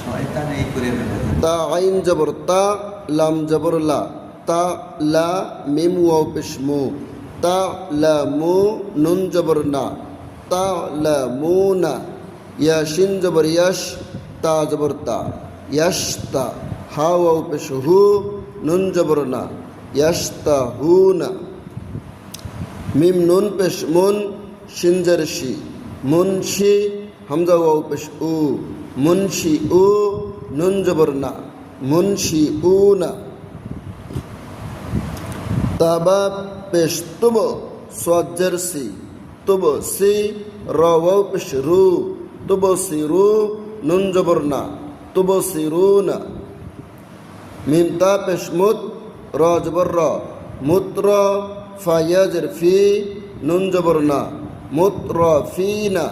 শয়তান এই করে ফেলে। তা আইন জবর তা, লাম জবর লা, তা লা মিম ওয়াও পেশ মু, তা লা মু নুন জবর না, তা লা মু না, ইয়া শিন জবর ইয়াশ, তা জবর তা, ইয়াশ তা, হা ওয়াও পেশ হু নুন জবর না, ইয়াশ তা হু না, মিম নুন পেশ মুন, শিন জের শি, মুনশি, হামজা ওয়াও পেশ উ, মুনশি উ নুন জবর না, মুনশি উ না, তাবা পেশ তুব, সোয়াজ্জের সি, তুব সি, র ওয়াও পেশ রু, তুব সি রু নুন জবর না, তুব সি রু না, মিম তা পেশ মুত, র জবর র, মুত্র, ফা ইয়াজের ফি নুন জবর না, মুত্র ফি না,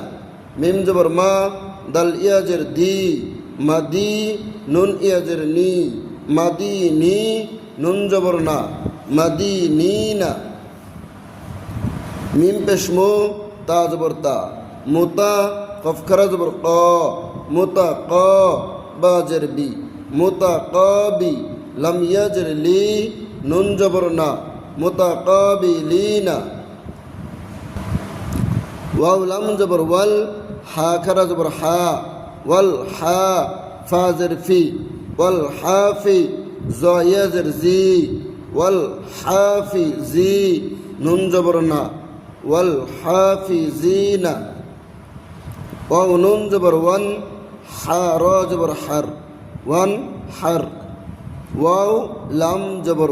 মিম জবর মা, দাল ইয়াজের দি, মাদি নুন ইয়াজের নি, মাদি নি নুন জবর না, মাদি নি না, মিম পেশ মু, তা জবর তা, মুতা, কফ খারা জবর ক, মুতা ক, বা জের বি, মুতা ক বি, লাম ইয়াজের লি নুন জবর না, মুতা ক বি লি না, ওয়াও লাম জবর ওয়াল, হা খারা জবর হা, ওয়াল হা, ফা জের ফি, ওয়াল হাফি, জ ইয়াজের জি, ওয়াল হাফি জি নুন জবর না, ওয়াল হাফি জি না, ওয়াও নুন জবর ওয়ান, হা র জবর হার, ওয়ান হার, ওয়াও লাম জবর